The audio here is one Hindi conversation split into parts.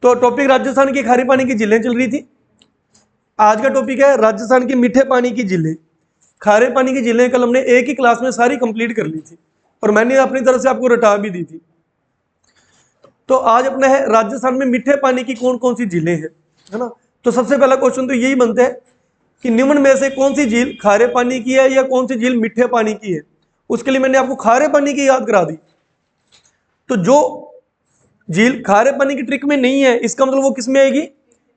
तो टॉपिक राजस्थान की खारे पानी की झीलें चल रही थी। आज का टॉपिक है राजस्थान की मीठे पानी की झीलें। खारे पानी की झीलें कल हमने एक ही क्लास में सारी कंप्लीट कर ली थी और मैंने अपनी तरफ से आपको रटा भी दी थी। तो आज अपना है राजस्थान में मीठे पानी की कौन कौन सी झीलें हैं, है ना। तो सबसे पहला क्वेश्चन तो यही बनता है कि निम्न में से कौन सी झील खारे पानी की है या कौन सी झील मीठे पानी की है। उसके लिए मैंने आपको खारे पानी की याद करा दी। तो जो झील खारे पानी की ट्रिक में नहीं है इसका मतलब वो किस में आएगी,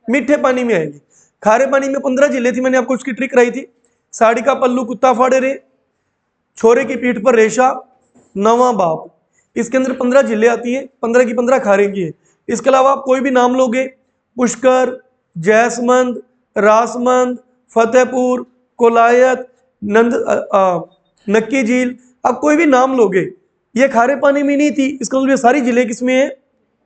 मीठे पानी में आएगी। खारे पानी में 15 झीलें थी, मैंने आपको उसकी ट्रिक कराई थी। साड़ी का पल्लू कुत्ता फाड़े रे, छोरे की पीठ पर रेशा, नवा बाप। इसके अंदर 15 झीलें आती हैं, 15 की 15 खारे की है। इसके अलावा आप कोई भी नाम लोगे, पुष्कर, जैसमंद, रासमंद, फतेहपुर, कोलायत, नक्की झील, आप कोई भी नाम लोगे, ये खारे पानी में नहीं थी, इसका मतलब ये सारी झीलें किसमें है,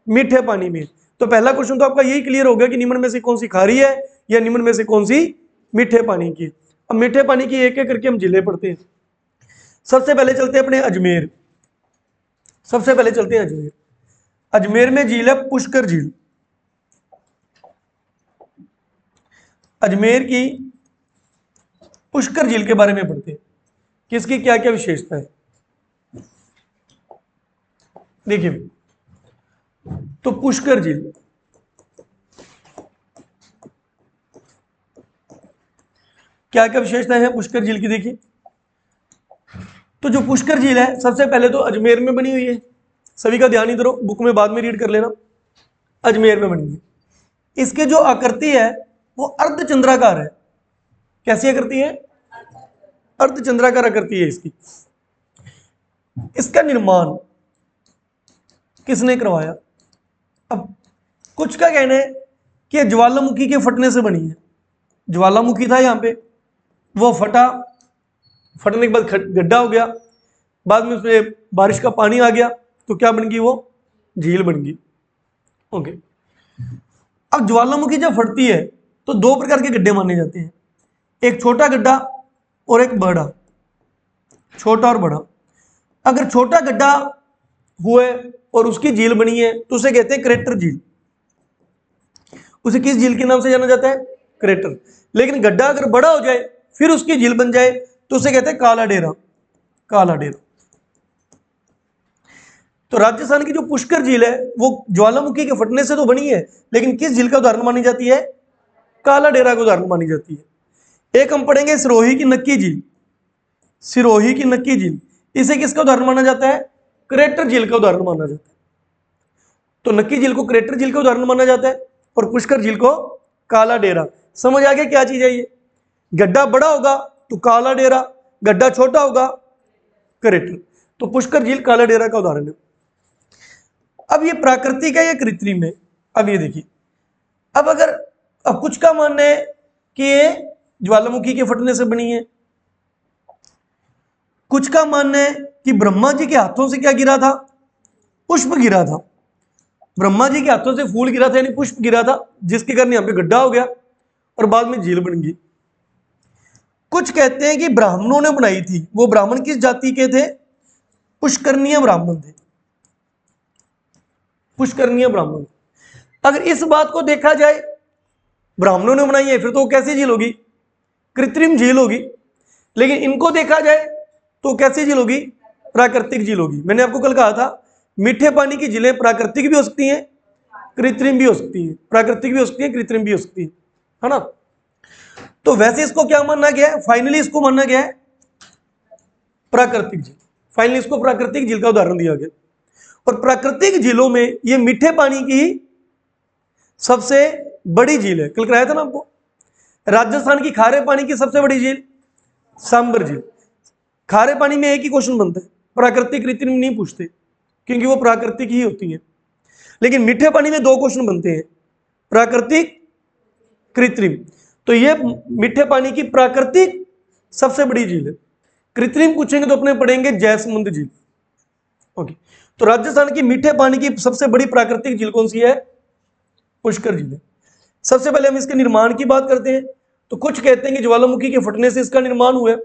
मीठे पानी में। तो पहला क्वेश्चन तो आपका यही क्लियर हो गया कि निम्न में से कौन सी खारी है या निम्न में से कौन सी मीठे पानी की। अब मीठे पानी की एक एक करके हम झीलें पढ़ते हैं। सबसे पहले चलते हैं अपने अजमेर। सबसे पहले चलते हैं अजमेर। अजमेर में झील है पुष्कर झील। अजमेर की पुष्कर झील के बारे में पढ़ते हैं कि इसकी क्या क्या विशेषता है। देखिए, तो पुष्कर झील क्या क्या विशेषताएं हैं पुष्कर झील की, देखिए। तो जो पुष्कर झील है सबसे पहले तो अजमेर में बनी हुई है, सभी का ध्यान इधर, बुक में बाद में रीड कर लेना। अजमेर में बनी है। इसकी जो आकृति है वो अर्धचंद्राकार है। कैसी आकृति है, अर्धचंद्राकार आकृति है इसकी। इसका निर्माण किसने करवाया। अब कुछ का कहना है कि ज्वालामुखी के फटने से बनी है। ज्वालामुखी था यहाँ पे, वो फटा, फटने के बाद गड्ढा हो गया, बाद में उसमें बारिश का पानी आ गया तो क्या बन गई, वो झील बन गई। ओके। अब ज्वालामुखी जब फटती है तो दो प्रकार के गड्ढे माने जाते हैं, एक छोटा गड्ढा और एक बड़ा, छोटा और बड़ा। अगर छोटा गड्ढा हुए और उसकी झील बनी है तो उसे कहते हैं क्रेटर झील। उसे किस झील के नाम से जाना जाता है, क्रेटर। लेकिन गड्ढा अगर बड़ा हो जाए फिर उसकी झील बन जाए तो उसे कहते हैं काला डेरा, काला डेरा। तो राजस्थान की जो पुष्कर झील है वो ज्वालामुखी के फटने से तो बनी है, लेकिन किस झील का उदाहरण मानी जाती है, काला डेरा का उदाहरण मानी जाती है। एक हम पढ़ेंगे सिरोही की नक्की झील। सिरोही की नक्की झील, इसे किसका उदाहरण माना जाता है, क्रेटर झील का उदाहरण माना जाता है। तो नक्की झील को क्रेटर झील का उदाहरण माना जाता है और पुष्कर झील को काला डेरा। समझ आ गया क्या चीज है ये। गड्ढा बड़ा होगा तो काला डेरा, गड्ढा छोटा होगा क्रेटर। तो पुष्कर झील काला डेरा का उदाहरण है। अब ये प्राकृतिक है या कृत्रिम है, अब ये देखिए। अब कुछ का मानना है कि ये ज्वालामुखी के फटने से बनी है, कुछ का मानना है कि ब्रह्मा जी के हाथों से क्या गिरा था, पुष्प गिरा था। ब्रह्मा जी के हाथों से फूल गिरा था यानी पुष्प गिरा था, जिसके कारण यहां पे गड्ढा हो गया और बाद में झील बन गई। कुछ कहते हैं कि ब्राह्मणों ने बनाई थी। वो ब्राह्मण किस जाति के थे, पुष्करणीय ब्राह्मण थे, पुष्करणीय ब्राह्मण। अगर इस बात को देखा जाए ब्राह्मणों ने बनाई है फिर तो कैसी झील होगी, कृत्रिम झील होगी। लेकिन इनको देखा जाए तो कैसी झील होगी, प्राकृतिक झील होगी। मैंने आपको कल कहा था मीठे पानी की झीलें प्राकृतिक भी हो सकती हैं, कृत्रिम भी हो सकती है, प्राकृतिक भी हो सकती है, कृत्रिम भी हो सकती है ना। तो वैसे इसको क्या मानना गया है, फाइनली इसको मानना गया है प्राकृतिक झील। फाइनली इसको प्राकृतिक झील का उदाहरण दिया गया। और प्राकृतिक झीलों में ये मीठे पानी की सबसे बड़ी झील है। कल कराया था ना आपको, राजस्थान की खारे पानी की सबसे बड़ी झील सांबर झील। खारे पानी में एक ही क्वेश्चन बनता है, प्राकृतिक कृत्रिम नहीं पूछते क्योंकि वो प्राकृतिक ही होती है। लेकिन मीठे पानी में दो क्वेश्चन बनते हैं, प्राकृतिक कृत्रिम। तो ये मीठे पानी की प्राकृतिक सबसे बड़ी झील है। कृत्रिम पूछेंगे तो अपने पढ़ेंगे जैसमुंद झील। ओके। तो राजस्थान की मीठे पानी की सबसे बड़ी प्राकृतिक झील कौन सी है, पुष्कर झील है। सबसे पहले हम इसके निर्माण की बात करते हैं। तो कुछ कहते हैं कि ज्वालामुखी के फटने से इसका निर्माण हुआ,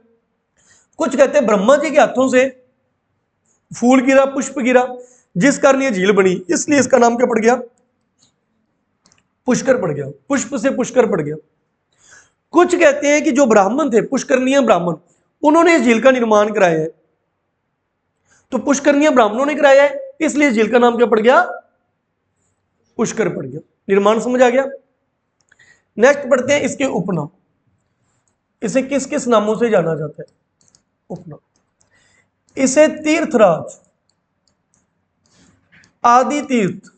कुछ कहते हैं ब्रह्मा जी के हाथों से फूल गिरा, पुष्प गिरा, जिस कारण ये झील बनी, इसलिए इसका नाम क्या पड़ गया, पुष्कर पड़ गया, पुष्प से पुष्कर पड़ गया। कुछ कहते हैं कि जो ब्राह्मण थे, पुष्करणीय ब्राह्मण, उन्होंने इस झील का निर्माण कराया है। तो पुष्करणीय ब्राह्मणों ने कराया है, इसलिए झील का नाम क्या पड़ गया? पुष्कर पड़ गया। निर्माण समझ आ गया। नेक्स्ट पढ़ते हैं इसके उपनाम। इसे किस किस नामों से जाना जाता है? उपनाम। इसे तीर्थराज, आदि तीर्थ,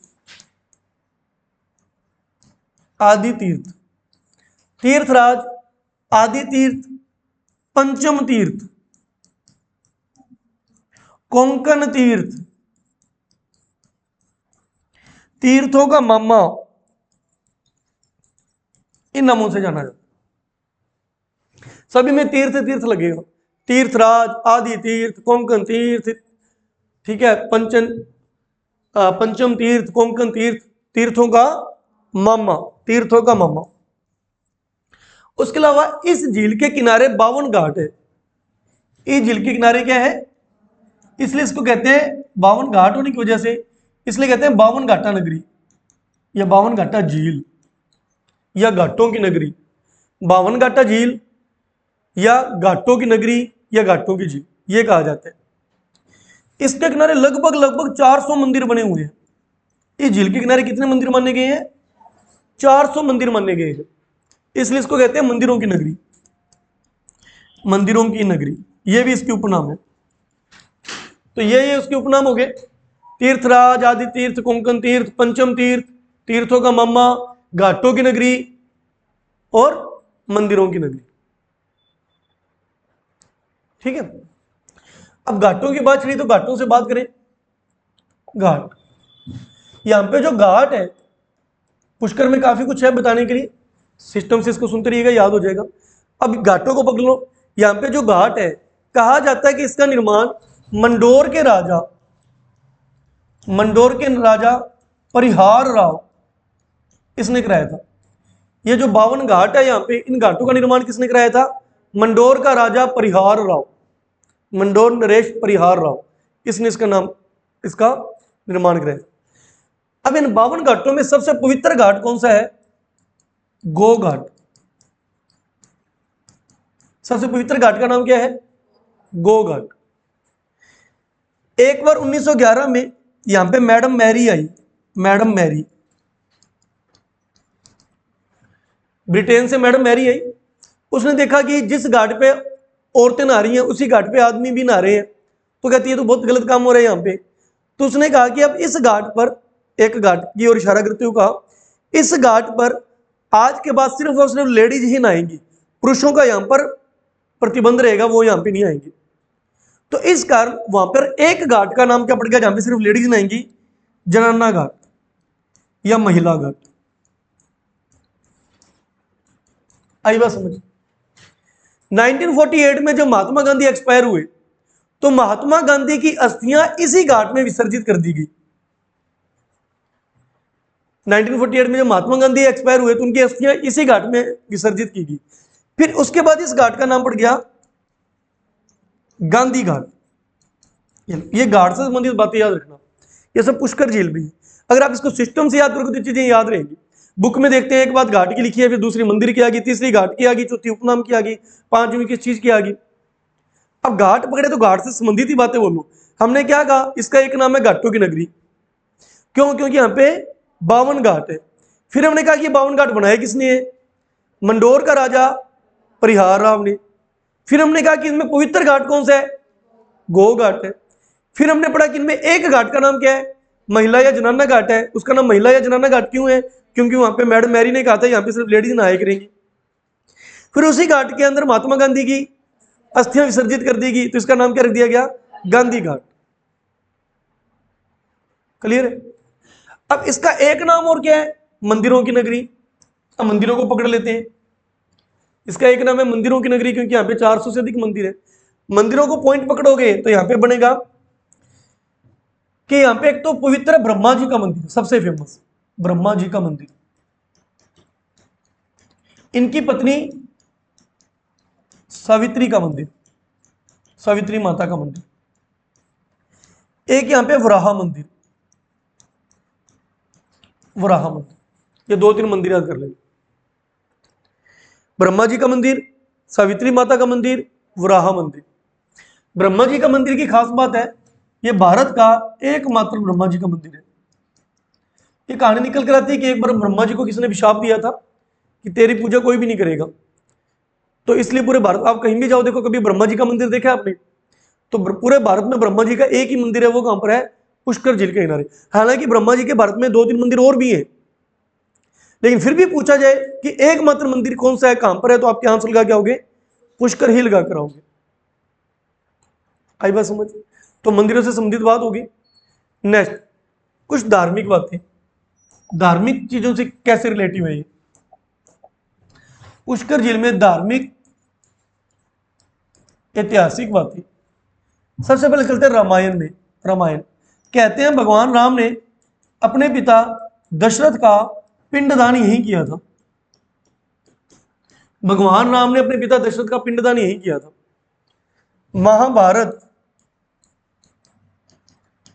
आदि तीर्थ, तीर्थराज, आदि तीर्थ, पंचम तीर्थ, कोंकण तीर्थ, तीर्थों का मामा, इन नामों से जाना जाता है। सभी में तीर्थ तीर्थ लगेगा। तीर्थराज, आदि तीर्थ, कोंकण तीर्थ, ठीक है, पंचम तीर्थ, कोंकण तीर्थ, तीर्थों का मामा, तीर्थों का मामा। उसके अलावा इस झील के किनारे 52 घाट है। इस झील के किनारे क्या है? इसलिए इसको कहते हैं 52 घाट होने की वजह से इसलिए कहते हैं 52 घाटा नगरी या 52 घाटा झील या घाटों की नगरी। 52 घाटा झील या घाटों की नगरी या घाटों की झील, ये कहा जाता है। इसके किनारे लगभग 400 मंदिर बने हुए हैं। इस झील के किनारे कितने मंदिर माने गए हैं? 400 मंदिर माने गए हैं। इसलिए इसको कहते हैं मंदिरों की नगरी, मंदिरों की नगरी। ये भी इसके उपनाम है। तो ये उसके उपनाम हो गए। तीर्थराज, आदि तीर्थ, कोंकण तीर्थ, पंचम तीर्थ, तीर्थों का मामा, घाटों की नगरी और मंदिरों की नगरी। ठीक है। अब घाटों की बात चली तो घाटों से बात करें। घाट, यहां पे जो घाट है, पुष्कर में काफी कुछ है बताने के लिए, सिस्टम से इसको सुनते रहिएगा, याद हो जाएगा। अब घाटों को पकड़ लो। यहां पे जो घाट है, कहा जाता है कि इसका निर्माण मंडोर के राजा परिहार राव इसने कराया था। ये जो 52 घाट है, यहां पे इन घाटों का निर्माण किसने कराया था? मंडोर का राजा परिहार राव, मंडोर नरेश परिहार राव, इसने इसका निर्माण कराया। अब इन 52 घाटों में सबसे पवित्र घाट कौन सा है? गो घाट। सबसे पवित्र घाट का नाम क्या है? गो घाट। एक बार 1911 में यहां पे मैडम मैरी आई। मैडम मैरी, ब्रिटेन से मैडम मैरी आई। उसने देखा कि जिस घाट पे औरतें नहा रही हैं उसी घाट पे आदमी भी नहा रहे हैं। तो कहती है तो बहुत गलत काम हो रहा है यहाँ पे। तो उसने कहा कि अब इस घाट पर, एक घाट की ओर इशारा करते हुए कहा, इस घाट पर आज के बाद सिर्फ और सिर्फ लेडीज ही नहाएंगी, पुरुषों का यहाँ पर प्रतिबंध रहेगा, वो यहाँ पे नहीं आएंगे। तो इस कारण वहां पर एक घाट का नाम क्या पड़ गया जहां पे सिर्फ लेडीज नहाएंगी? जनाना घाट या महिला घाट। आई बात समझ? 1948 में जब महात्मा गांधी एक्सपायर हुए तो महात्मा गांधी की अस्थियां इसी घाट में विसर्जित कर दी गई। 1948 में जब महात्मा गांधी एक्सपायर हुए तो उनकी अस्थियां इसी घाट में विसर्जित की गई। फिर उसके बाद इस घाट का नाम पड़ गया गांधी घाट। ये घाट से संबंधित बातें याद रखना। ये सब पुष्कर झील भी है। अगर आप इसको सिस्टम से याद करोगे तो चीजें याद रहेंगी। बुक में देखते हैं एक बात घाट की लिखी है, फिर दूसरी मंदिर की आ गई, तीसरी घाट की आ गई, चौथी उपनाम की आ गई, पांचवी किस चीज की आ गई। अब घाट पकड़े तो घाट से संबंधित ही बातें बोलो। हमने क्या कहा? इसका एक नाम है घाटों की नगरी। क्यों? क्योंकि यहाँ पे 52 घाट है। फिर हमने कहा कि 52 घाट बनाए किसने है? मंडोर का राजा परिहार राव ने। फिर हमने कहा कि इनमें पवित्र घाट कौन सा है? गो घाट है। फिर हमने पढ़ा कि इनमें एक घाट का नाम क्या है? महिला या जनाना घाट है। उसका नाम महिला या जनाना घाट क्यों है? क्योंकि वहां पे मैडम मैरी ने कहा था यहाँ पे सिर्फ लेडीज नहाया करेंगी। फिर उसी घाट के अंदर महात्मा गांधी की अस्थियां विसर्जित कर दी गई, तो इसका नाम क्या रख दिया गया? गांधी घाट। क्लियर है? अब इसका एक नाम और क्या है? मंदिरों की नगरी। अब मंदिरों को पकड़ लेते हैं। इसका एक नाम है मंदिरों की नगरी क्योंकि यहाँ पे 400 से अधिक मंदिर है। मंदिरों को पॉइंट पकड़ोगे तो यहाँ पे बनेगा कि यहाँ पे एक तो पवित्र ब्रह्मा जी का मंदिर, सबसे फेमस ब्रह्मा जी का मंदिर, इनकी पत्नी सावित्री का मंदिर, सावित्री माता का मंदिर, एक यहाँ पे वराहा मंदिर, वराहा मंदिर, ये 2-3 मंदिर याद कर लेंगे। ब्रह्मा जी का मंदिर, सावित्री माता का मंदिर, वराह मंदिर। ब्रह्मा जी का मंदिर की खास बात है, ये भारत का एकमात्र ब्रह्मा जी का मंदिर है। ये कहानी निकल कर आती है कि एक बार ब्रह्मा जी को किसी ने विशाप दिया था कि तेरी पूजा कोई भी नहीं करेगा, तो इसलिए पूरे भारत, आप कहीं भी जाओ देखो, कभी ब्रह्मा जी का मंदिर देखा आपने? तो पूरे भारत में ब्रह्मा जी का एक ही मंदिर है, वो कहां पर है? पुष्कर झील के किनारे। हालांकि ब्रह्मा जी के भारत में 2-3 मंदिर और भी हैं, लेकिन फिर भी पूछा जाए कि एकमात्र मंदिर कौन सा है, कहां पर है, तो आपके आंसर लगा क्या होगे? पुष्कर हिल लगा कर आओगे। आई बात समझ? तो मंदिरों से संबंधित बात होगी। नेक्स्ट, कुछ धार्मिक बातें, धार्मिक चीजों से कैसे रिलेटिव है ये? पुष्कर झील में धार्मिक ऐतिहासिक बातें, सबसे पहले चलते हैं रामायण में। रामायण कहते हैं भगवान राम ने अपने पिता दशरथ का पिंडदान यही किया था। भगवान राम ने अपने पिता दशरथ का पिंडदान यही किया था। महाभारत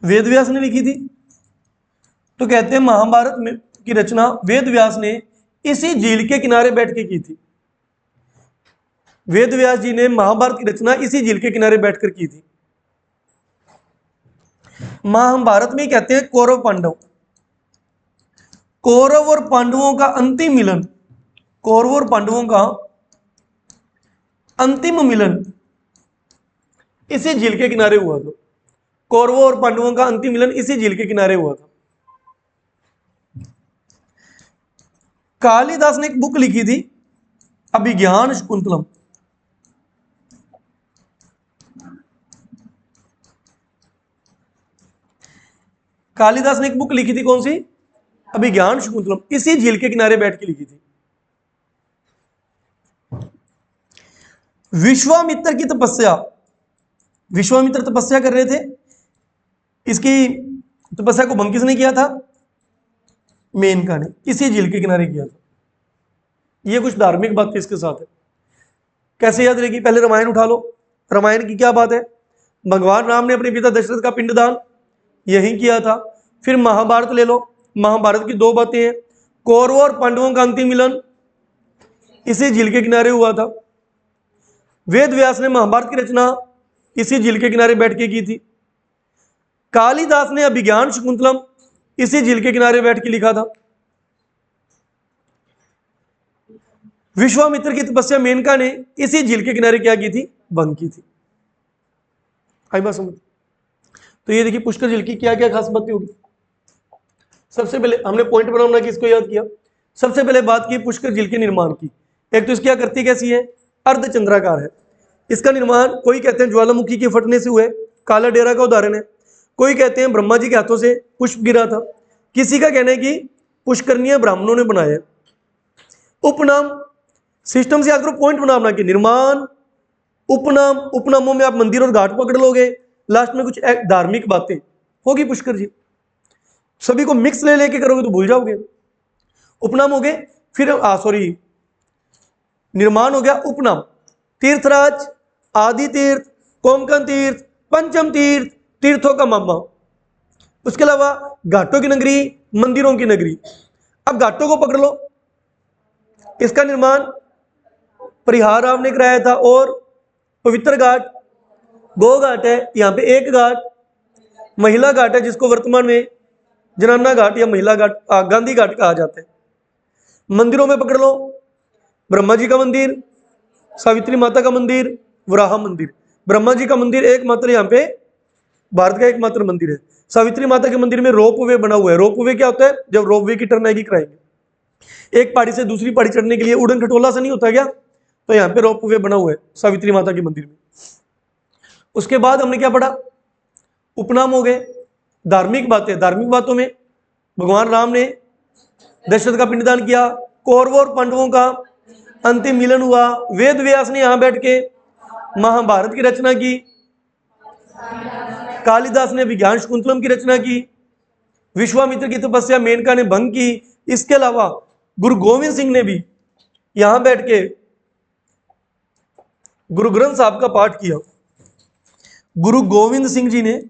वेद व्यास ने लिखी थी, तो कहते हैं महाभारत में की रचना वेद व्यास ने इसी झील के किनारे बैठ के की थी। वेद व्यास जी ने महाभारत की रचना इसी झील के किनारे बैठकर की थी। महाभारत में कहते हैं कौरव पांडव, कौरव और पांडवों का अंतिम मिलन, कौरव और पांडवों का अंतिम मिलन इसी झील के किनारे हुआ था। कौरवों और पांडवों का अंतिम मिलन इसी झील के किनारे हुआ था। कालिदास ने एक बुक लिखी थी, अभिज्ञान शाकुंतलम। कालिदास ने एक बुक लिखी थी, कौन सी? अभिज्ञान शाकुंतलम, इसी झील के किनारे बैठ के लिखी थी। विश्वामित्र की तपस्या, विश्वामित्र तपस्या कर रहे थे, इसकी तपस्या को भंग किसने किया था? मेनका ने, इसी झील के किनारे किया था। ये कुछ धार्मिक बात इसके साथ है। कैसे याद रहेगी? पहले रामायण उठा लो। रामायण की क्या बात है? भगवान राम ने अपने पिता दशरथ का पिंडदान यही किया था। फिर महाभारत ले लो, महाभारत की 2 बातें हैं, कौरवों और पांडवों का अंतिम मिलन इसी झील के किनारे हुआ था। वेद व्यास ने महाभारत की रचना इसी झील के किनारे बैठ के की थी। कालिदास ने अभिज्ञान शाकुंतलम इसी झील के किनारे बैठ के लिखा था। विश्वामित्र की तपस्या मेनका ने इसी झील के किनारे क्या की थी? भंग की थी। आई बात समझ? तो ये देखिए पुष्कर झील की क्या क्या खास बातें होगी। सबसे पहले हमने पॉइंट बनाना किसको याद किया? सबसे पहले बात की पुष्कर झील के निर्माण की। एक तो इसकी आकृति कैसी है? अर्धचंद्राकार है। इसका निर्माण कोई कहते हैं ज्वालामुखी के फटने से हुए, काला डेरा का उदाहरण है। कोई कहते हैं ब्रह्मा जी के हाथों से पुष्प गिरा था। किसी का कहना है कि पुष्करनीय ब्राह्मणों ने बनाया। उपनाम सिस्टम से याद करो, पॉइंट बनाना कि निर्माण, उपनाम, उपनामों में आप मंदिर और घाट पकड़ लोगे, लास्ट में कुछ धार्मिक बातें होगी पुष्कर जी। सभी को मिक्स ले लेके करोगे तो भूल जाओगे। उपनाम हो गए, फिर सॉरी निर्माण हो गया उपनाम, तीर्थराज, आदि तीर्थ, कोमकन तीर्थ, पंचम तीर्थ, तीर्थों का मामा। उसके अलावा घाटों की नगरी, मंदिरों की नगरी। अब घाटों को पकड़ लो, इसका निर्माण परिहार राव ने कराया था। और पवित्र घाट, गो घाट है, यहाँ पे एक घाट महिला घाट है, जिसको वर्तमान में जनाना घाट या महिला घाट, गांधी घाट कहा जाता है। मंदिरों में पकड़ लो, ब्रह्मा जी का मंदिर, सावित्री माता का मंदिर, वराह मंदिर। ब्रह्मा जी का मंदिर एकमात्र यहाँ पे भारत का एकमात्र मंदिर है। सावित्री माता के मंदिर में रोप वे बना हुआ है। रोप वे क्या होता है? जब रोप वे की टर्न आएगी कराएंगे। एक पहाड़ी से दूसरी पहाड़ी चढ़ने के लिए उड़न खटोला से नहीं होता क्या? तो यहाँ पे रोप वे बना हुआ है सावित्री माता के मंदिर में। उसके बाद हमने क्या पढ़ा? उपनाम हो गए, धार्मिक बातें। धार्मिक बातों में भगवान राम ने दशरथ का पिंडदान किया, कौरवों और पांडवों का अंतिम मिलन हुआ, वेद व्यास ने यहां बैठ के महाभारत की रचना की, कालिदास ने अभिज्ञान शाकुंतलम की रचना की, विश्वामित्र की तपस्या मेनका ने भंग की। इसके अलावा गुरु गोविंद सिंह ने भी यहां बैठ के गुरु ग्रंथ साहब का पाठ किया। गुरु गोविंद सिंह जी ने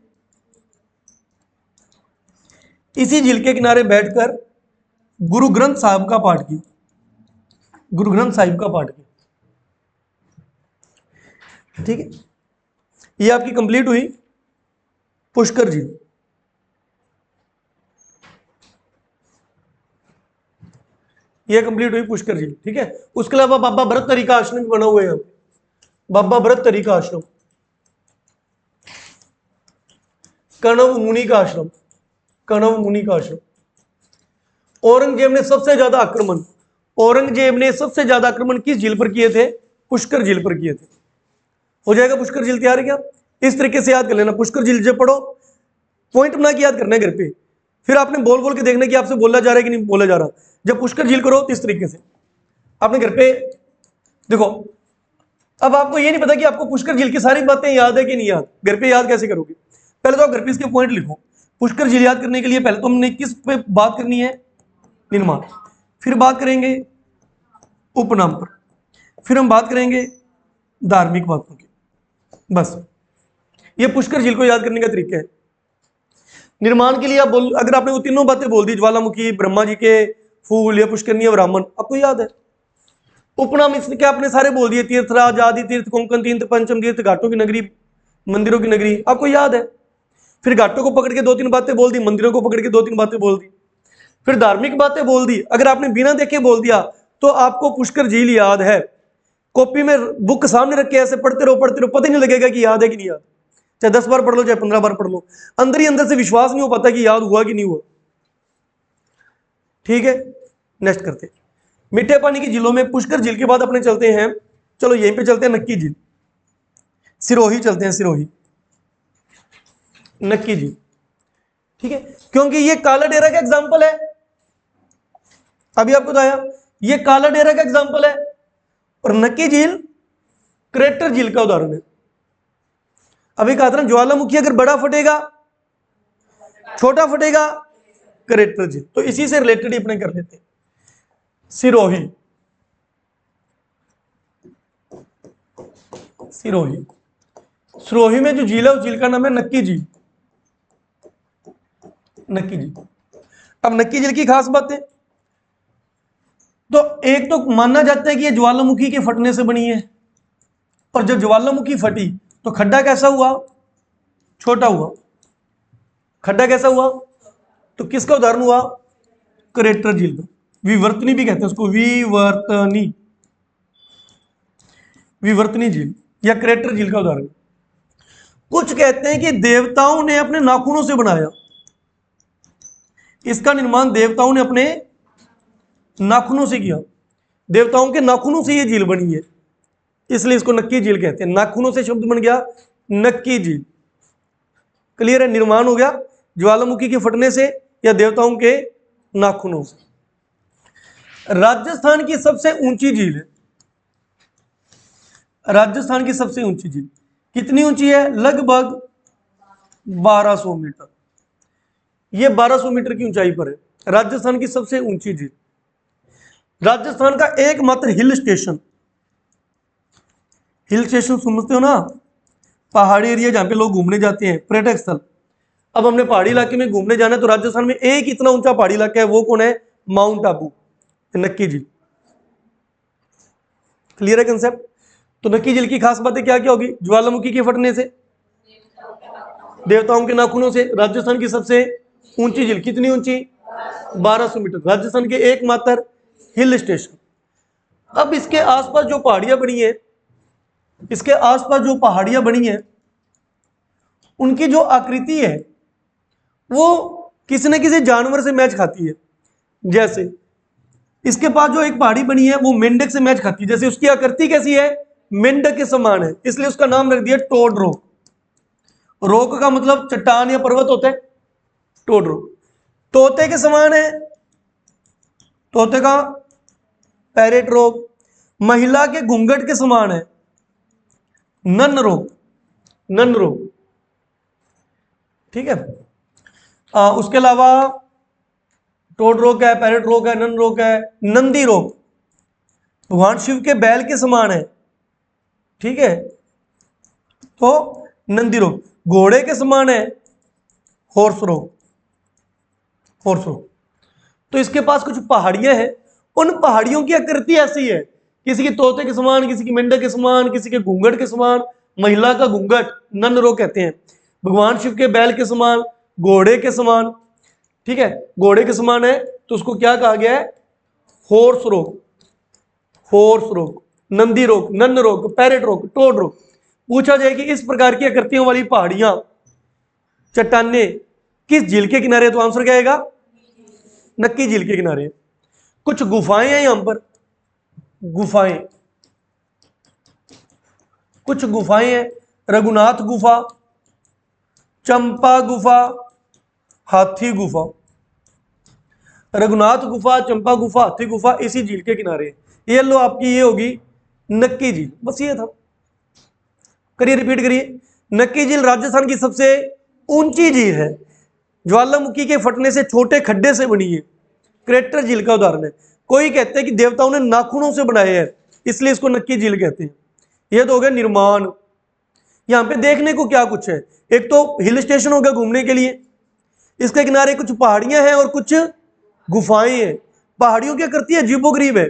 इसी झील के किनारे बैठकर गुरु ग्रंथ साहिब का पाठ किया, गुरु ग्रंथ साहिब का पाठ किया। ठीक है, ये आपकी कंप्लीट हुई पुष्कर झील। ये कंप्लीट हुई पुष्कर झील। ठीक है, उसके अलावा बाबा भरतहरि का आश्रम भी बना हुआ है यहाँ पे, बाबा भरतहरि का आश्रम, कणव मुनि का आश्रम, कणव मुनि का आश्रम। औरंगजेब ने सबसे ज्यादा आक्रमण, औरंगजेब ने सबसे ज्यादा आक्रमण किस झील पर किए थे? पुष्कर झील पर किए थे। हो जाएगा पुष्कर झील तैयार है क्या? इस तरीके से याद कर लेना, पुष्कर झील जब पढ़ो पॉइंट बना के याद करना है घर पे, फिर आपने बोल बोल के देखना कि आपसे बोला जा रहा है कि नहीं बोला जा रहा। जब पुष्कर झील करो तो इस तरीके से आपने घर पे देखो। अब आपको ये नहीं पता कि आपको पुष्कर झील की सारी बातें याद है कि नहीं याद, घर पे याद कैसे करोगे? पहले तो आप घर पे इसके पॉइंट लिखो। पुष्कर झील याद करने के लिए पहले तो हमने किस पे बात करनी है? निर्माण। फिर बात करेंगे उपनाम पर, फिर हम बात करेंगे धार्मिक बातों की। बस ये पुष्कर झील को याद करने का तरीका है। निर्माण के लिए आप बोल, अगर आपने वो तीनों बातें बोल दी, ज्वालामुखी, ब्रह्मा जी के फूल या पुष्करनीय ब्राह्मण, आपको याद है। उपनाम इसने क्या आपने सारे बोल दिए, तीर्थराज, आदि तीर्थ, कोंकण तीर्थ, पंचम तीर्थ, घाटों की नगरी, मंदिरों की नगरी, आपको याद है। फिर घाटों को पकड़ के दो तीन बातें बोल दी, मंदिरों को पकड़ के दो तीन बातें बोल दी, फिर धार्मिक बातें बोल दी। अगर आपने बिना देखे बोल दिया तो आपको पुष्कर झील याद है। कॉपी में बुक सामने रख के ऐसे पढ़ते रहो पढ़ते रहो, पता ही नहीं लगेगा कि याद है कि नहीं याद। चाहे 10 बार पढ़ लो, चाहे 15 बार पढ़ लो, अंदर ही अंदर से विश्वास नहीं हो पाता कि याद हुआ कि नहीं हुआ। ठीक है, नेक्स्ट करते हैं। मीठे पानी की झीलों में पुष्कर झील के बाद अपने चलते हैं, चलो यहीं पे चलते हैं नक्की झील, सिरोही चलते हैं, सिरोही, नक्की झील। ठीक है, क्योंकि ये काला डेरा का एग्जाम्पल है, अभी आपको बताया ये काला डेरा का एग्जाम्पल है, और नक्की झील क्रेटर झील का उदाहरण है। अभी कहा था ना, ज्वालामुखी अगर बड़ा फटेगा छोटा फटेगा क्रेटर झील, तो इसी से रिलेटेड ही अपने कर लेते हैं। सिरोही, सिरोही, सिरोही में जो झील है उस झील का नाम है नक्की झील, नक्की झील। अब नक्की झील की खास बातें, तो एक तो माना जाता है कि ये ज्वालामुखी के फटने से बनी है, और जब ज्वालामुखी फटी तो खड्डा कैसा हुआ? छोटा हुआ। खड्डा कैसा हुआ? तो किसका उदाहरण हुआ? क्रेटर झील का। विवर्तनी भी कहते हैं उसको, विवर्तनी, विवर्तनी झील या क्रेटर झील का उदाहरण। कुछ कहते हैं कि देवताओं ने अपने नाखूनों से बनाया, इसका निर्माण देवताओं ने अपने नाखूनों से किया, देवताओं के नाखूनों से ये झील बनी है, इसलिए इसको नक्की झील कहते हैं। नाखूनों से शब्द बन गया नक्की झील। क्लियर है? निर्माण हो गया ज्वालामुखी के फटने से या देवताओं के नाखूनों से। राजस्थान की सबसे ऊंची झील है, राजस्थान की सबसे ऊंची झील कितनी ऊंची है? लगभग 1200 मीटर। ये 1200 मीटर की ऊंचाई पर है राजस्थान की सबसे ऊंची झील। राजस्थान का एकमात्र हिल स्टेशन, हिल स्टेशन समझते हो ना, पहाड़ी एरिया जहां पे लोग घूमने जाते हैं, पर्यटक स्थल। अब हमने पहाड़ी इलाके में घूमने जाना है तो राजस्थान में एक इतना ऊंचा पहाड़ी इलाका है, वो कौन है? माउंट आबू, नक्की झील। क्लियर है कंसेप्ट? तो नक्की झील की खास बातें क्या क्या होगी? ज्वालामुखी के फटने से, देवताओं के नाखूनों से, राजस्थान की सबसे ऊंची झील, कितनी ऊंची? 1200 मीटर, राजस्थान के एकमात्र हिल स्टेशन। अब इसके आसपास जो पहाड़ियां बनी है, इसके आसपास जो पहाड़ियां बनी है, उनकी जो आकृति है वो किसी न किसी जानवर से मैच खाती है। जैसे इसके पास जो एक पहाड़ी बनी है वो मेंढक से मैच खाती है, जैसे उसकी आकृति कैसी है? मेंढक के समान है, इसलिए उसका नाम रख दिया टोड रॉक। रॉक का मतलब चट्टान या पर्वत होता है, टोड रॉक। तोते के समान है, तोते का पैरेट रॉक। महिला के घूंघट के समान है, नन रॉक, नन रॉक। ठीक है, उसके अलावा टोड रॉक है, पैरेट रॉक है, नन रॉक है, नंदी रॉक भगवान शिव के बैल के समान है। ठीक है, तो नंदी रॉक। घोड़े के समान है, हॉर्स रॉक, हॉर्स रॉक। तो इसके पास कुछ पहाड़ियां हैं, उन पहाड़ियों की आकृति ऐसी है, किसी के तोते के समान, किसी की मेंढक के समान, किसी के घूंघट के समान, महिला का घूंघट नन रोग कहते हैं, भगवान शिव के बैल के समान, घोड़े के समान, ठीक है, घोड़े के समान है तो उसको क्या कहा गया है, हॉर्स रोग, हॉर्स रोग, नंदी रोग, नन रोग, पैरेट रोग, टोड रोग। पूछा जाए कि इस प्रकार की आकृतियों वाली पहाड़ियां, चट्टाने किस झील के किनारे, तो आंसर क्या आएगा, नक्की झील के किनारे। कुछ गुफाएं हैं यहां पर, गुफाएं, कुछ गुफाएं हैं, रघुनाथ गुफा, चंपा गुफा, हाथी गुफा। रघुनाथ गुफा, चंपा गुफा, हाथी गुफा इसी झील के किनारे। ये लो आपकी ये होगी नक्की झील, बस ये था। करिए, रिपीट करिए। नक्की झील राजस्थान की सबसे ऊंची झील है, ज्वालामुखी के फटने से छोटे खड्डे से बनी है, क्रेटर झील का उदाहरण है। कोई कहते हैं कि देवताओं ने नाखूनों से बनाए हैं, इसलिए इसको नक्की झील कहते हैं। यह तो हो गया निर्माण। यहां पे देखने को क्या कुछ है, एक तो हिल स्टेशन हो गया घूमने के लिए, इसके किनारे कुछ पहाड़ियां हैं और कुछ गुफाएं हैं। पहाड़ियों की आकृति अजीबोगरीब है,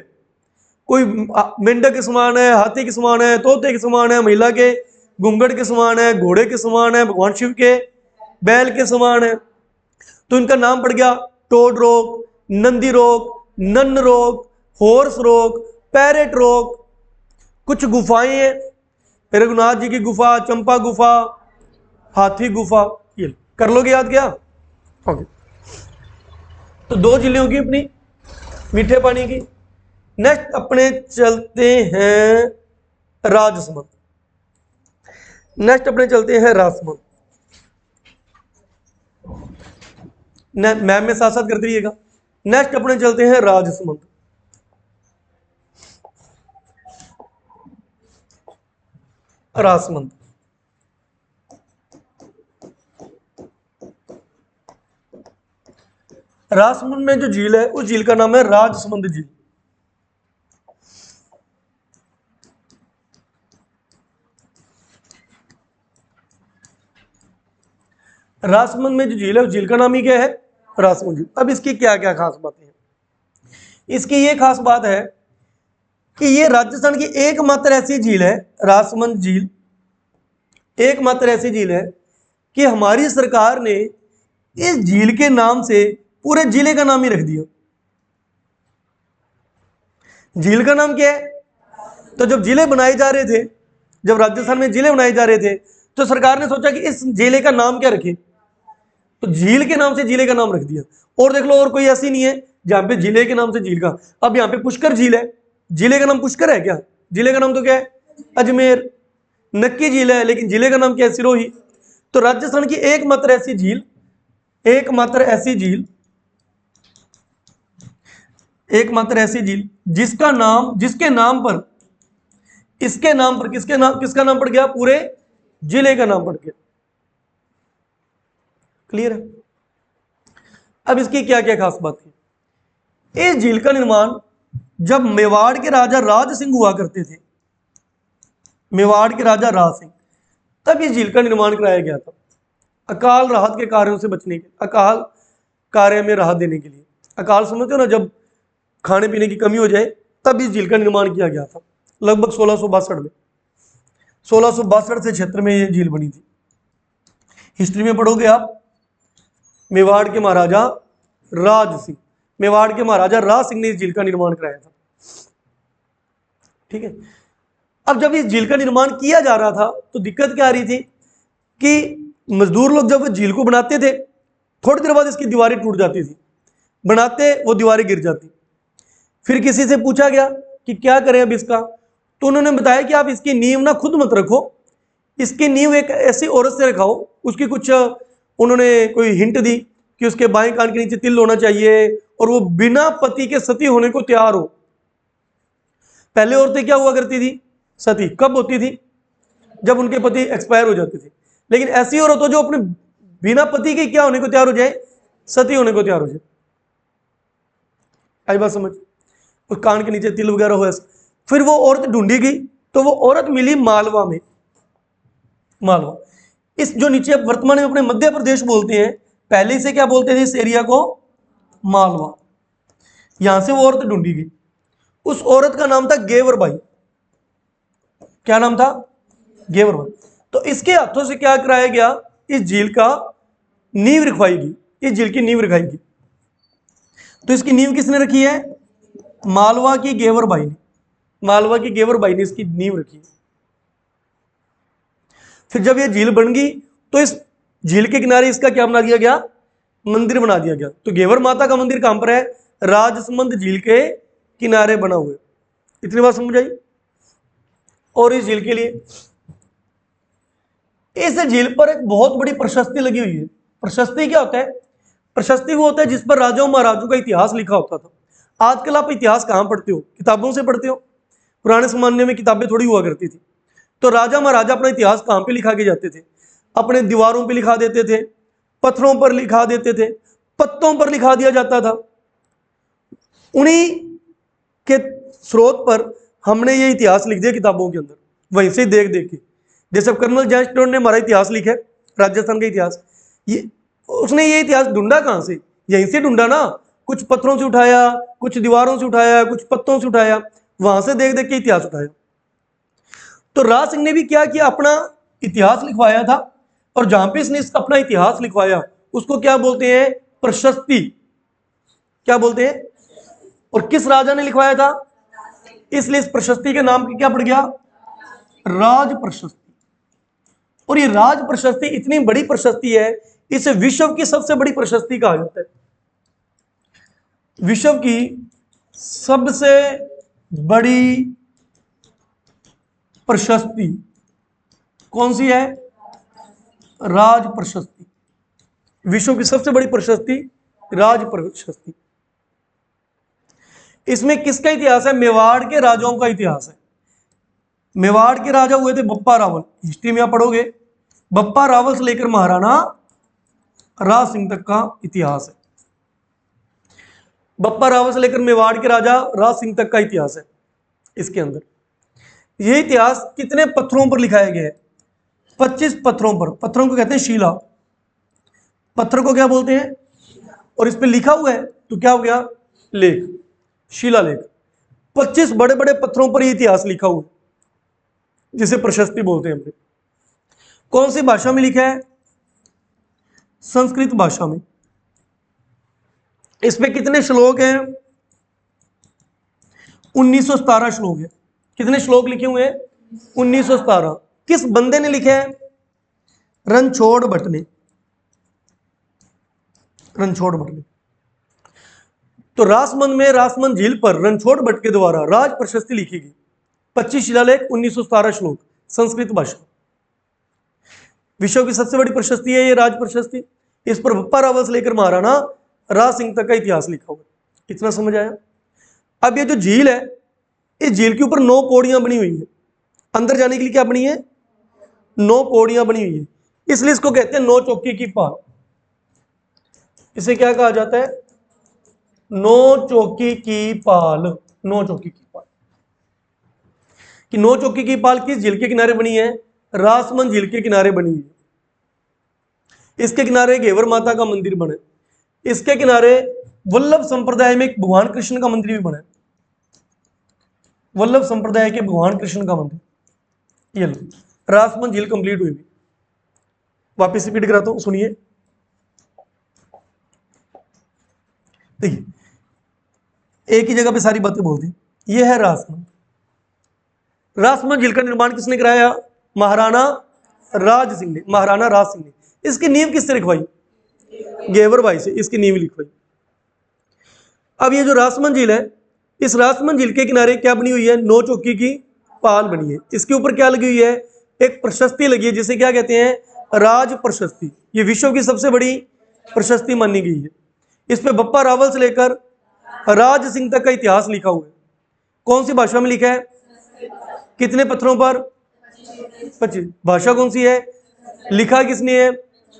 कोई मेंढक के समान है, हाथी के समान है, तोते के समान है, महिला के घूंघट के समान है, घोड़े के समान है, भगवान शिव के बैल के समान है। तो इनका नाम पड़ गया टोड रोग, नंदी रोग, नन रोग, हॉर्स रोग, पैरेट रोग। कुछ गुफाएं हैं, रघुनाथ जी की गुफा, चंपा गुफा, हाथी गुफा, ये कर लोगे याद क्या? ओके, तो दो जिले होगी अपनी मीठे पानी की। नेक्स्ट अपने चलते हैं राजसमंद, नेक्स्ट अपने चलते हैं राजसमंद। मैम में साथ साथ करते रहिएगा। नेक्स्ट अपने चलते हैं राजसमंद। राजसमंद, राजसमंद में जो झील है उस झील का नाम है राजसमंद झील। राजसमंद में जो झील है उस झील का नाम ही क्या है, राजसमंद झील। अब इसकी क्या क्या खास बातें हैं? इसकी ये खास बात है कि ये राजस्थान की एकमात्र ऐसी झील है, राजसमंद झील एकमात्र ऐसी झील है कि हमारी सरकार ने इस झील के नाम से पूरे जिले का नाम ही रख दिया। झील का नाम क्या है? तो जब जिले बनाए जा रहे थे, जब राजस्थान में जिले बनाए जा रहे थे, तो सरकार ने सोचा कि इस जिले का नाम क्या रखें, तो झील के नाम से जिले का नाम रख दिया। और देख लो, और कोई ऐसी नहीं है जहां पे जिले के नाम से झील का। अब यहाँ पे पुष्कर झील है, जिले का नाम पुष्कर है क्या? जिले का नाम तो क्या है, अजमेर। नक्की झील है, लेकिन जिले का नाम क्या है, सिरोही। तो राजस्थान की एकमात्र ऐसी झील, एकमात्र ऐसी झील, एकमात्र ऐसी झील जिसका नाम, जिसके नाम पर, इसके नाम पर, किसका नाम पड़ गया, पूरे जिले का नाम पड़ गया। क्लियर है? अब इसकी क्या क्या खास बात है? इस झील का निर्माण जब मेवाड़ के राजा राज सिंह हुआ करते थे, मेवाड़ के राजा राज सिंह, तब इस झील का निर्माण कराया गया था, अकाल राहत के कार्यों से बचने के, अकाल कार्य में राहत देने के लिए। अकाल समझते हो ना, जब खाने पीने की कमी हो जाए, तब इस झील का निर्माण किया गया था, लगभग 1662 में। 1662 से 76 में ये झील बनी थी। हिस्ट्री में पढ़ोगे आप, मेवाड़ के महाराजा राज सिंह, मेवाड़ के महाराजा राज सिंह ने इस झील का निर्माण कराया था। ठीक है। अब जब इस झील का निर्माण किया जा रहा था तो दिक्कत क्या आ रही थी कि मजदूर लोग जब झील को बनाते थे, थोड़ी देर बाद इसकी दीवारें टूट जाती थी, बनाते वो दीवारें गिर जाती। फिर किसी से पूछा गया कि क्या करें अब इसका, तो उन्होंने बताया कि आप इसकी नींव ना खुद मत रखो, इसकी नींव एक ऐसी औरत से रखाओ। उसकी कुछ उन्होंने कोई हिंट दी कि उसके बाएं कान के नीचे तिल होना चाहिए और वो बिना पति के सती होने को तैयार हो। पहले औरतें क्या हुआ करती थी, सती कब होती थी, जब उनके पति एक्सपायर हो जाते थे। लेकिन ऐसी औरत हो जो अपने बिना पति के क्या होने को तैयार हो जाए, सती होने को तैयार हो जाए। आई बात समझ? उस कान के नीचे तिल वगैरह हो ऐसा। फिर वो औरत ढूंढी गई तो वो औरत मिली मालवा में। मालवा, इस जो नीचे वर्तमान में अपने मध्य प्रदेश बोलते हैं, पहले से क्या बोलते थे इस एरिया को, मालवा। यहां से वो औरत ढूंढी गई, उस औरत का नाम था गेवर बाई। क्या नाम था? गेवर बाई। तो इसके हाथों से क्या कराया गया? इस झील का नींव रखवाई गई, इस झील की नींव रखाई गई। तो इसकी नींव किसने रखी है? मालवा की गेवर बाई ने, मालवा की गेवर बाई ने इसकी नींव रखी। फिर जब ये झील बन गई तो इस झील के किनारे इसका क्या बना दिया गया? मंदिर बना दिया गया। तो गेवर माता का मंदिर कहां पर है? राजसमंद झील के किनारे बना हुआ है। इतनी बात समझ आई? और इस झील के लिए, इस झील पर एक बहुत बड़ी प्रशस्ति लगी हुई है। प्रशस्ति क्या होता है? प्रशस्ति वो होता है जिस पर राजाओं महाराजों का इतिहास लिखा होता था। आजकल आप इतिहास कहां पढ़ते हो? किताबों से पढ़ते हो। पुराने जमाने में किताबें थोड़ी हुआ करती थी। तो राजा महाराजा अपना इतिहास कहां पे लिखा के जाते थे? अपने दीवारों पे लिखा देते थे, पत्थरों पर लिखा देते थे, पत्तों पर लिखा दिया जाता था। उन्हीं के स्रोत पर हमने ये इतिहास लिख दिया किताबों के अंदर, वहीं से देख देख के। जैसे कर्नल जॉन स्टोन ने हमारा इतिहास लिखा है, राजस्थान का इतिहास, ये उसने ये इतिहास ढूंढा कहां से? यहीं से ढूंढा ना। कुछ पत्थरों से उठाया, कुछ दीवारों से उठाया, कुछ पत्तों से उठाया, वहां से देख देख के इतिहास उठाया। तो राज सिंह ने भी क्या किया? अपना इतिहास लिखवाया था। और जहां पे इसने अपना इतिहास लिखवाया उसको क्या बोलते हैं? प्रशस्ति। क्या बोलते हैं? और किस राजा ने लिखवाया था? इसलिए इस प्रशस्ति के नाम क्या पड़ गया? राज प्रशस्ति। और ये राज प्रशस्ति इतनी बड़ी प्रशस्ति है, इसे विश्व की सबसे बड़ी प्रशस्ति कहा जाता है। विश्व की सबसे बड़ी प्रशस्ति कौन सी है? राज प्रशस्ति। विश्व की सबसे बड़ी प्रशस्ति राज प्रशस्ति। इसमें किसका इतिहास है? मेवाड़ के राजाओं का इतिहास है। मेवाड़ के राजा हुए थे बप्पा रावल। हिस्ट्री में आप पढ़ोगे, बप्पा रावल से लेकर महाराणा राज सिंह तक का इतिहास है। बप्पा रावल से लेकर मेवाड़ के राजा राज सिंह तक का इतिहास है इसके अंदर। यह इतिहास कितने पत्थरों पर लिखाया गया है? 25 पत्थरों पर। पत्थरों को कहते हैं शिला। पत्थर को क्या बोलते हैं? और इस पे लिखा हुआ है तो क्या हो गया? लेख, शिला लेख। 25 बड़े बड़े पत्थरों पर यह इतिहास लिखा हुआ है, जिसे प्रशस्ति बोलते हैं हमने। कौन सी भाषा में लिखा है? संस्कृत भाषा में। इसमें कितने श्लोक हैं? 1917 श्लोक है। कितने श्लोक लिखे हुए हैं? 1917। किस बंदे ने लिखे हैं? रणछोड़ भट्ट ने। रणछोड़ भट्ट ने। तो रासमंद में, रासमंद झील पर रणछोड़ भट्ट के द्वारा राज प्रशस्ति लिखी गई। 25 शिलालेख, 1917 श्लोक, संस्कृत भाषा। विश्व की सबसे बड़ी प्रशस्ति है ये राज प्रशस्ति। इस पर बप्पा रावल से लेकर महाराणा राज सिंह तक का इतिहास लिखा हुआ। इतना समझ आया? अब ये जो झील है, इस झील के ऊपर 9 पौड़ियां बनी हुई है। अंदर जाने के लिए क्या बनी है? 9 पौड़ियां बनी हुई है। इसलिए इसको कहते हैं 9 चौकी की पाल। इसे क्या कहा जाता है? 9 चौकी की पाल। 9 चौकी की पाल। कि 9 चौकी की पाल किस झील के किनारे बनी है? रासमंद झील के किनारे बनी हुई है। इसके किनारे घेवर माता का मंदिर बना है। इसके किनारे वल्लभ संप्रदाय में भगवान कृष्ण का मंदिर भी बना है। वल्लभ संप्रदाय के भगवान कृष्ण का मंदिर। ये लो, रासमंद झील कंप्लीट हुई। वापिस रिपीट कराता हूं, सुनिए। देखिए, एक ही जगह पे सारी बातें बोल दी। ये है रासमंद। रासमंद झील का निर्माण किसने कराया? महाराणा राज सिंह ने। महाराणा राज सिंह ने। इसकी नींव किससे लिखवाई? गेवर भाई से इसकी नींव लिखवाई। अब ये जो रासमंद झील है, इस रासमंद झील के किनारे क्या बनी हुई है? 9 चौकी की पाल बनी है। इसके ऊपर क्या लगी हुई है? एक प्रशस्ति लगी है, जिसे क्या कहते हैं? राज प्रशस्ति। ये विश्व की सबसे बड़ी प्रशस्ति मानी गई है। इस पे बप्पा रावल से लेकर राज सिंह तक का इतिहास लिखा हुआ है। कौन सी भाषा में लिखा है? कितने पत्थरों पर? 25। भाषा कौन सी है? लिखा किसने है?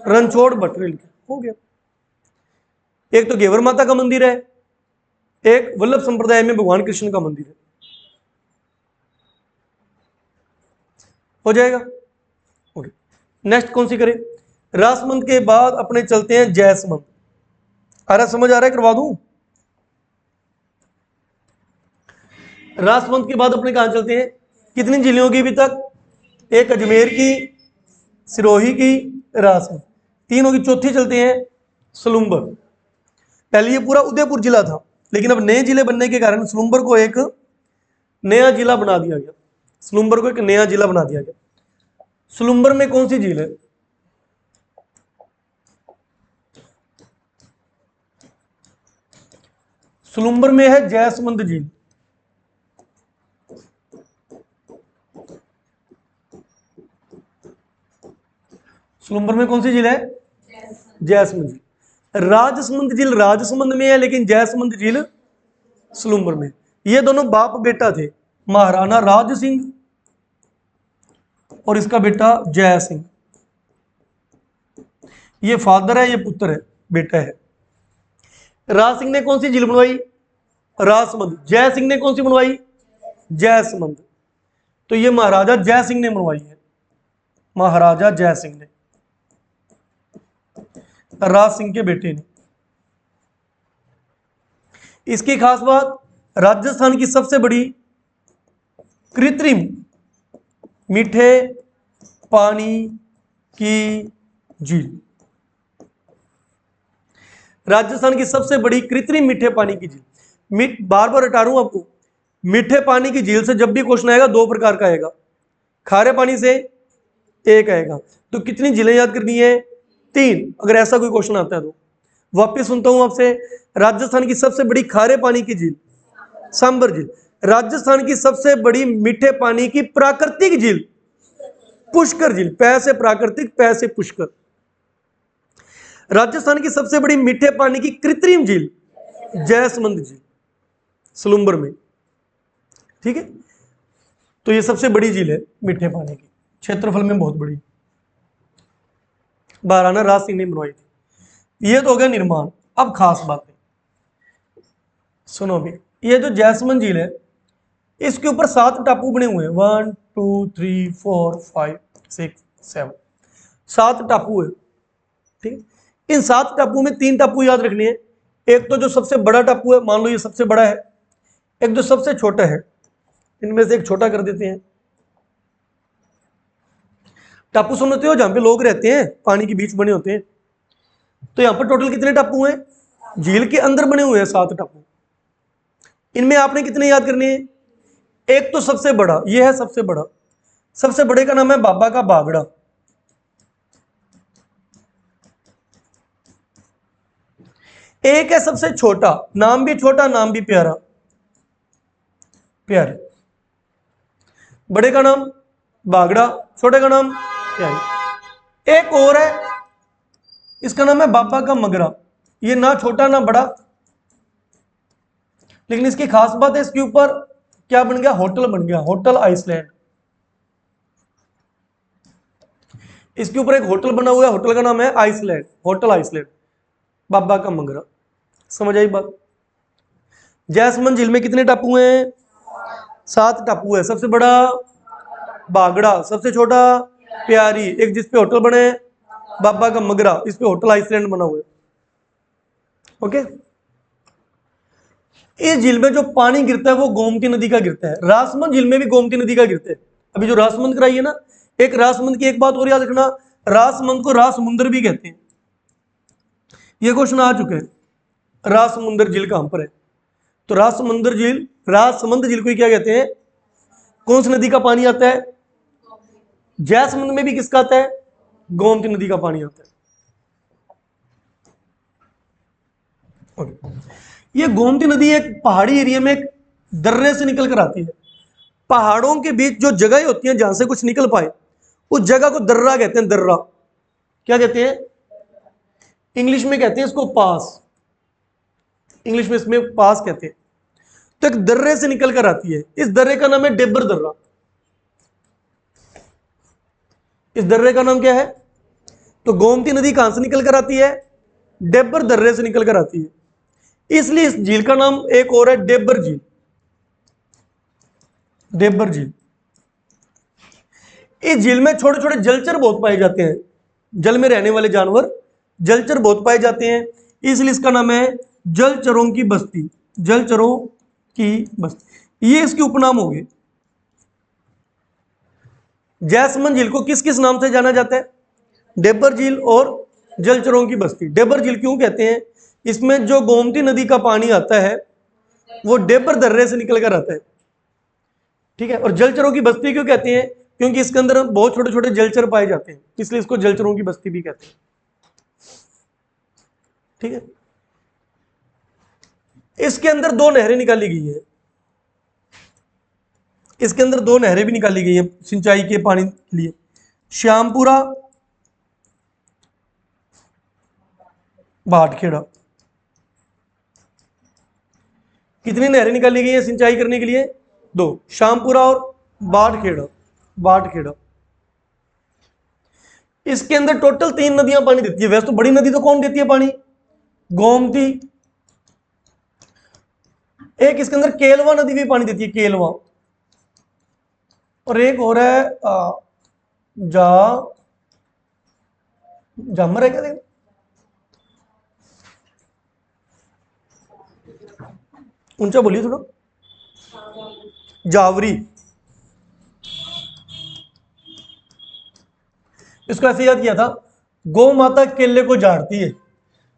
रणछोड़ भट्ट ने लिखा। हो गया। एक तो घेवर माता का मंदिर है, एक वल्लभ संप्रदाय में भगवान कृष्ण का मंदिर है। हो जाएगा? ओके। नेक्स्ट कौन सी करें? रासमंद के बाद अपने चलते हैं जैसमंद। अरे समझ आ रहा है? करवा दूं? रासमंद के बाद अपने कहाँ चलते हैं? कितनी झीलें होगी अभी तक? एक अजमेर की, सिरोही की, रासमंद, 3 होगी। चौथी चलते हैं सलूम्बर। पहले ये पूरा उदयपुर जिला था, लेकिन अब नए जिले बनने के कारण सलूम्बर को एक नया जिला बना दिया गया। सलूम्बर को एक नया जिला बना दिया गया। सलूम्बर में कौन सी झील है? सलूम्बर में है जैसमंद झील। सलूम्बर में कौन सी झील है? जैसमंद झील। राजसमंद झील राजसमंद में है, लेकिन जैसमंद झील सलूम्बर में। ये दोनों बाप बेटा थे, महाराणा राज सिंह और इसका बेटा जय सिंह। ये फादर है, ये पुत्र है, बेटा है। राज सिंह ने कौन सी झील बनवाई? राजसमंद। जय सिंह ने कौन सी बनवाई? जैसमंद। तो ये महाराजा जय सिंह ने बनवाई है, महाराजा जय सिंह ने, राज सिंह के बेटे ने। इसकी खास बात, राजस्थान की सबसे बड़ी कृत्रिम मीठे पानी की झील। राजस्थान की सबसे बड़ी कृत्रिम मीठे पानी की झील। बार बार हटा रहा हूं आपको, मीठे पानी की झील से जब भी क्वेश्चन आएगा 2 प्रकार का आएगा, खारे पानी से एक आएगा। तो कितनी झीलें याद करनी है? 3, अगर ऐसा कोई क्वेश्चन आता है तो। वापिस सुनता हूं आपसे, राजस्थान की सबसे बड़ी खारे पानी की झील सांबर झील। राजस्थान की सबसे बड़ी मीठे पानी की प्राकृतिक झील पुष्कर झील, पै से प्राकृतिक, पै से पुष्कर। राजस्थान की सबसे बड़ी मीठे पानी की कृत्रिम झील जैसमंद झील, सलूम्बर में। ठीक है, तो ये सबसे बड़ी झील है मीठे पानी की, क्षेत्रफल में बहुत बड़ी, महाराणा राज सिंह ने बनवाई थी। ये तो हो गया निर्माण। अब खास बातें सुनो भी। ये जो जैसमंद झील है, इसके ऊपर 7 टापू बने हुए हैं। 1 2 3 4 5 6 7, 7 टापू है। ठीक, इन 7 टापू में 3 टापू याद रखने हैं। एक तो जो सबसे बड़ा टापू है, मान लो ये सबसे बड़ा है, एक जो सबसे छोटा है, इनमें से एक छोटा कर देते हैं। टापू समझते हो, जहां पे लोग रहते हैं, पानी के बीच बने होते हैं। तो यहां पर टोटल कितने टापू हैं? झील के अंदर बने हुए हैं 7 टापू। इनमें आपने कितने याद करने हैं? एक तो सबसे बड़ा, ये है सबसे बड़ा। सबसे बड़े का नाम है बाबा का बागड़ा। एक है सबसे छोटा, नाम भी छोटा, नाम भी प्यारा, प्यारे। बड़े का नाम बागड़ा, छोटे का नाम प्यारी। एक और है, इसका नाम है बाबा का मगरा। ये ना छोटा ना बड़ा, लेकिन इसकी खास बात है, इसके ऊपर क्या बन गया? होटल बन गया, होटल आइसलैंड। इसके ऊपर एक होटल बना हुआ है, होटल का नाम है आइसलैंड, होटल आइसलैंड, बाबा का मगरा। समझ आई बात? जैसमंद झील में कितने टापू हैं? 7 टापू है। सबसे बड़ा बागड़ा, सबसे छोटा प्यारी, एक जिसपे होटल बने बाबा का मगरा, इस पे होटल आइसलैंड बना हुआ है। ओके, इस झील में जो पानी गिरता है वो गोमती नदी का गिरता है। रासमंद झील में भी गोमती नदी का गिरता है। अभी जो रासमंद कराई है ना, एक रासमंद की एक बात और याद रखना, रासमंद को रासमुंदर भी कहते हैं। ये क्वेश्चन आ चुके हैं, रासमुंदर झील कहां पर है? तो रासमुंदर झील, रासमंद झील को क्या कहते हैं? कौन सी नदी का पानी आता है? जैसमंद में भी किसका आता है? गोमती नदी का पानी आता है। ये गोमती नदी एक पहाड़ी एरिया में एक दर्रे से निकल कर आती है। पहाड़ों के बीच जो जगह होती है जहां से कुछ निकल पाए, उस जगह को दर्रा कहते हैं। दर्रा क्या कहते हैं? इंग्लिश में कहते हैं इसको पास, इंग्लिश में इसमें पास कहते हैं। तो एक दर्रे से निकल कर आती है, इस दर्रे का नाम है डेबर दर्रा। इस दर्रे का नाम क्या है? तो गोमती नदी कहां से निकल कर आती है? डेबर दर्रे से निकल कर आती है, इसलिए इस झील का नाम एक और है डेबर झील। डेबर झील। इस झील में छोटे छोटे जलचर बहुत पाए जाते हैं, जल में रहने वाले जानवर, जलचर बहुत पाए जाते हैं, इसलिए इसका नाम है जलचरों की बस्ती। जलचरों की बस्ती। ये इसके उपनाम हो गए। जैसमंद झील को किस किस नाम से जाना जाता है? डेबर झील और जलचरों की बस्ती। डेबर झील क्यों कहते हैं? इसमें जो गोमती नदी का पानी आता है वो डेबर दर्रे से निकल कर आता है, ठीक है। और जलचरों की बस्ती क्यों कहते हैं? क्योंकि इसके अंदर बहुत छोटे छोटे जलचर पाए जाते हैं, इसलिए इसको जलचरों की बस्ती भी कहते हैं, ठीक है। इसके अंदर दो नहरें निकाली गई है, इसके अंदर दो नहरें भी निकाली गई है सिंचाई के पानी के लिए। श्यामपुरा, भाटखेड़ा। कितनी नहरें निकाली गई है सिंचाई करने के लिए? दो, श्यामपुरा और भाटखेड़ा। भाटखेड़ा इसके अंदर टोटल 3 नदियां पानी देती है। वैसे तो बड़ी नदी तो कौन देती है पानी? गोमती। एक इसके अंदर केलवा नदी भी पानी देती है, केलवा। और एक और है जामर है क्या? देख, ऊंचा बोलिए थोड़ा। जावरी। इसको ऐसे याद किया था, गौ माता केले को झाड़ती है,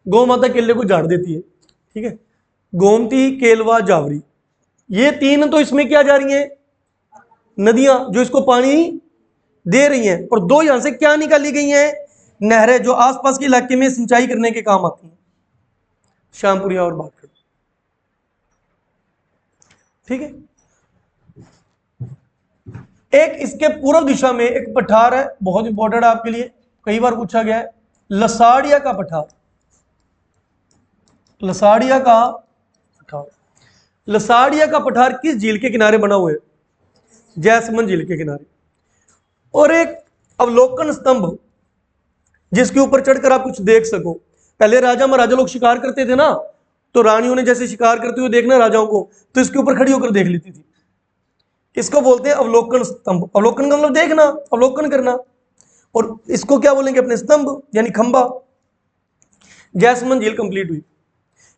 गौ माता केले को झाड़ देती है, ठीक है। गोमती, केलवा, जावरी, ये 3 तो इसमें क्या जा रही हैं? नदियां जो इसको पानी दे रही हैं। और 2 यहां से क्या निकाली गई हैं? नहरें, जो आसपास के इलाके में सिंचाई करने के काम आती हैं, श्यामपुरिया और भाटखेड़ा, ठीक है। एक इसके पूर्व दिशा में एक पठार है, बहुत इंपॉर्टेंट है आपके लिए, कई बार पूछा गया है, लसाड़िया का पठार। लसाड़िया का पठार, लसाड़िया का पठार किस झील के किनारे बना हुआ है? जैसमंद झील के किनारे। और एक अवलोकन स्तंभ जिसके ऊपर चढ़कर आप कुछ देख सको। पहले राजा महाराजा लोग शिकार करते थे ना, तो रानियों ने जैसे शिकार करते हुए देखना राजाओं को, तो इसके ऊपर खड़ी होकर देख लेती थी। इसको बोलते हैं अवलोकन स्तंभ। अवलोकन का मतलब देखना, अवलोकन करना। और इसको क्या बोलेंगे? अपने स्तंभ यानी खंबा। जैसमंद झील कंप्लीट हुई।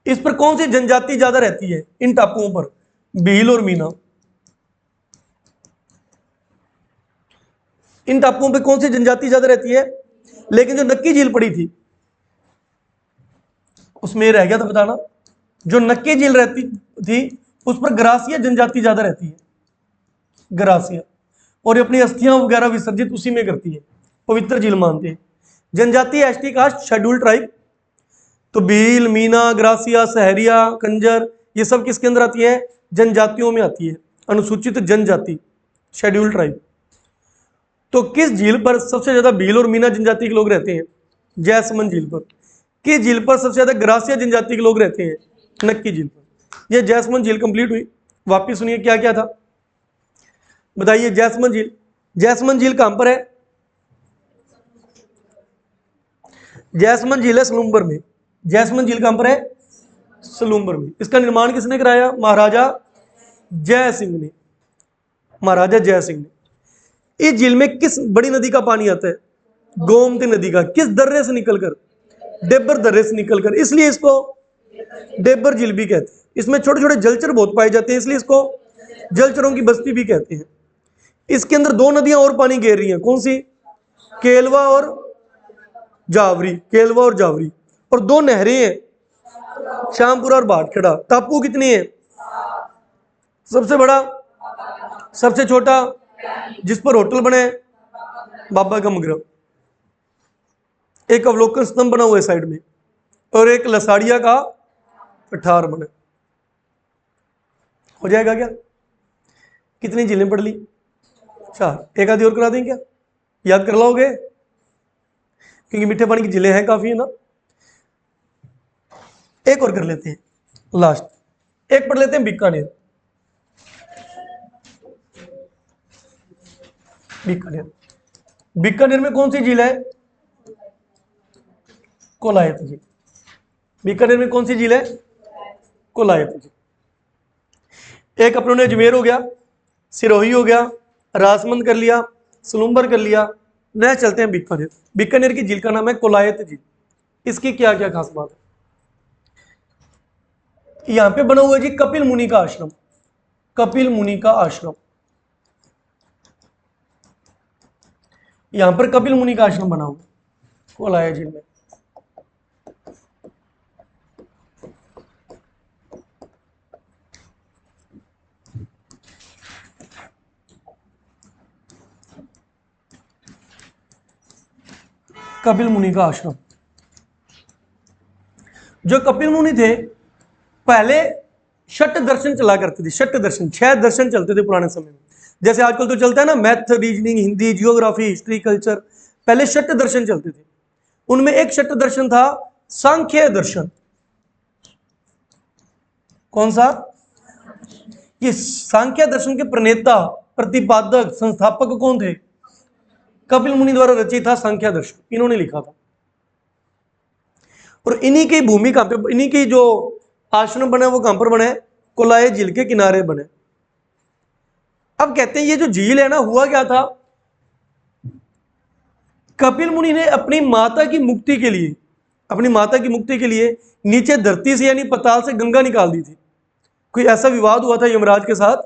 इस पर कौन सी जनजाति ज्यादा रहती है इन टापुओं पर? भील और मीना। इन टापुओं पर कौन सी जनजाति ज्यादा रहती है? लेकिन जो नक्की झील पड़ी थी उसमें रह गया था बताना, जो नक्की झील रहती थी उस पर ग्रासिया जनजाति ज्यादा रहती है, ग्रासिया। और ये अपनी अस्थियां वगैरह विसर्जित उसी में करती है, पवित्र झील मानते हैं। जनजाति एसटी कास्ट शेड्यूल्ड ट्राइब, तो भील, मीना, ग्रासिया, सहरिया, कंजर, ये सब किसके अंदर आती है? जनजातियों में आती है, अनुसूचित जनजाति, शेड्यूल्ड ट्राइब। तो किस झील पर सबसे ज्यादा भील और मीना जनजाति के लोग रहते हैं? जैसमंद झील पर। किस झील पर सबसे ज्यादा ग्रासिया जनजाति के लोग रहते हैं? नक्की झील पर। यह जैसमंद झील कंप्लीट हुई। वापिस सुनिए क्या क्या था, बताइए। जैसमंद झील, जैसमंद झील कहां पर है? जैसमंद झील है सलूम्बर में। जैसमंद झील कहां पर है? सलूम्बर में। इसका निर्माण किसने कराया? महाराजा जय सिंह ने, महाराजा जय सिंह ने। इस झील में किस बड़ी नदी का पानी आता है? गोमती नदी का। किस दर्रे से निकलकर? डेबर दर्रे से निकलकर, इसलिए इसको डेबर झील भी कहते हैं। इसमें छोटे छोटे जलचर बहुत पाए जाते हैं, इसलिए इसको जलचरों की बस्ती भी कहते हैं। इसके अंदर 2 नदियां और पानी घेर रही हैं, कौन सी? केलवा और जावरी, केलवा और जावरी। और 2 नहरें हैं, श्यामपुरा और भाटखेड़ा। टापू कितने हैं? सबसे बड़ा, सबसे छोटा, जिस पर होटल बने बाबा का मगरब। एक अवलोकन स्तंभ बना हुआ है साइड में, और एक लसाड़िया का पठार बना। हो जाएगा क्या? कितनी झीलें पढ़ ली? 4। एक आधी और करा दें क्या? याद कर लोगे? क्योंकि मीठे पानी की झीलें हैं काफी, है ना। एक और कर लेते हैं, लास्ट एक पढ़ लेते हैं, बीकानेर। बीकानेर, बीकानेर में कौन सी झील है? कोलायत झील। बीकानेर में कौन सी झील है? कोलायत झील। एक अपनों ने अजमेर हो गया, सिरोही हो गया, राजमंद कर लिया, सलूम्बर कर लिया। नया चलते हैं बीकानेर। बीकानेर की झील का नाम है कोलायत झील। इसकी क्या क्या खास बात है? यहां पे बना हुआ है जी कपिल मुनि का आश्रम। कपिल मुनि का आश्रम। यहां पर कपिल मुनि का आश्रम बना हुआ कोलाया झील में। कपिल मुनि का आश्रम। जो कपिल मुनि थे पहले षट दर्शन चला करते थे। षट दर्शन, 6 दर्शन चलते थे पुराने समय में। जैसे आजकल तो चलता है ना math, reasoning, Hindi, geography, history, culture. पहले षट दर्शन चलते थे। उनमें एक षट दर्शन था सांख्य दर्शन। कौन सा? ये सांख्य दर्शन के प्रणेता, प्रतिपादक, संस्थापक कौन थे? कपिल मुनि द्वारा रचित था सांख्य दर्शन, इन्होंने लिखा था। और इन्हीं की भूमि कहां पे, इन्हीं की जो आश्रम बने वो कहां पर बने? कोलाय झील के किनारे बने। अब कहते हैं ये जो झील है ना, हुआ क्या था, कपिल मुनि ने अपनी माता की मुक्ति के लिए, अपनी माता की मुक्ति के लिए नीचे धरती से यानी पताल से गंगा निकाल दी थी। कोई ऐसा विवाद हुआ था यमराज के साथ,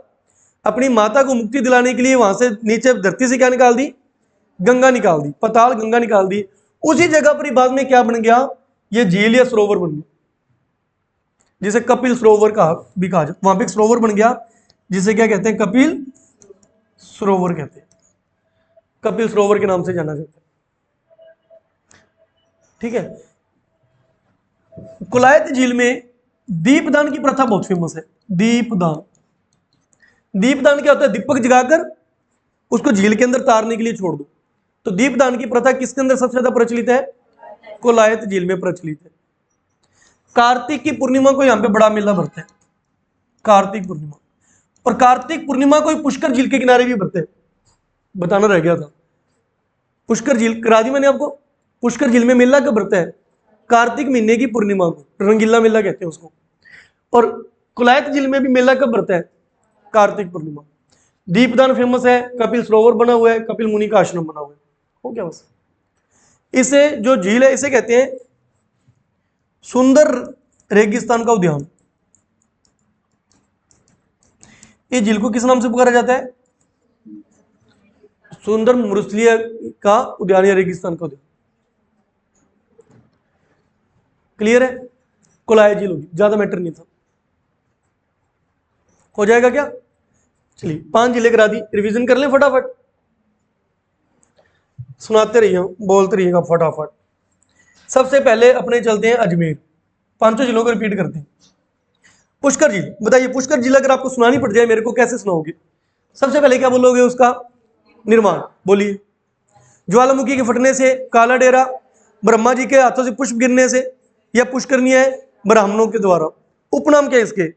अपनी माता को मुक्ति दिलाने के लिए वहां से नीचे धरती से क्या निकाल दी? गंगा निकाल दी, पताल गंगा निकाल दी। उसी जगह पर बाद में क्या बन गया? ये झील या सरोवर बन गया, जिसे कपिल सरोवर कहा भी कहा जाता। वहां पे एक सरोवर बन गया जिसे क्या कहते हैं? कपिल सरोवर कहते हैं। कपिल सरोवर के नाम से जाना जाता है। ठीक है। कोलायत झील में दीपदान की प्रथा बहुत फेमस है। दीपदान, दीपदान क्या होता है? दीपक जगाकर उसको झील के अंदर तारने के लिए छोड़ दो। तो दीपदान की प्रथा किसके अंदर सबसे ज्यादा प्रचलित है? कोलायत झील में प्रचलित है। कार्तिक की पूर्णिमा को यहां पे बड़ा मेला भरता है, कार्तिक पूर्णिमा। और कार्तिक पूर्णिमा को पुष्कर झील के किनारे भी भरते हैं। बताना रह गया था, पुष्कर झील करा दी मैंने आपको। पुष्कर झील में मेला कब भरता है? कार्तिक महीने की पूर्णिमा को, रंगीला मेला कहते हैं उसको। और कोलायत झील में भी मेला कब भरता है? कार्तिक पूर्णिमा। दीपदान फेमस है, कपिल सरोवर बना हुआ है, कपिल मुनि का आश्रम बना हुआ है। हो गया बस। इसे जो झील है इसे कहते हैं सुंदर रेगिस्तान का उद्यान। इस झील को किस नाम से पुकारा जाता है? सुंदर मरुस्थलीय का उद्यान या रेगिस्तान का उद्यान। क्लियर है? कोलाय झील होगी, ज्यादा मैटर नहीं था। हो जाएगा क्या? चलिए 5 जिले करा दी, रिवीजन कर लें फटाफट। सुनाते रहिए, बोलते रहिएगा फटाफट। सबसे पहले अपने चलते हैं अजमेर। 5 जिलों को रिपीट करते हैं। पुष्कर झील, बताइए पुष्कर झील अगर आपको सुनानी पड़ जाए मेरे को, कैसे सुनाओगे? सबसे पहले क्या बोलोगे? उसका निर्माण बोलिए। ज्वालामुखी के फटने से, काला डेरा, ब्रह्मा जी के हाथों से पुष्प गिरने से, या पुष्करणी है ब्राह्मणों के द्वारा। उपनाम क्या है इसके?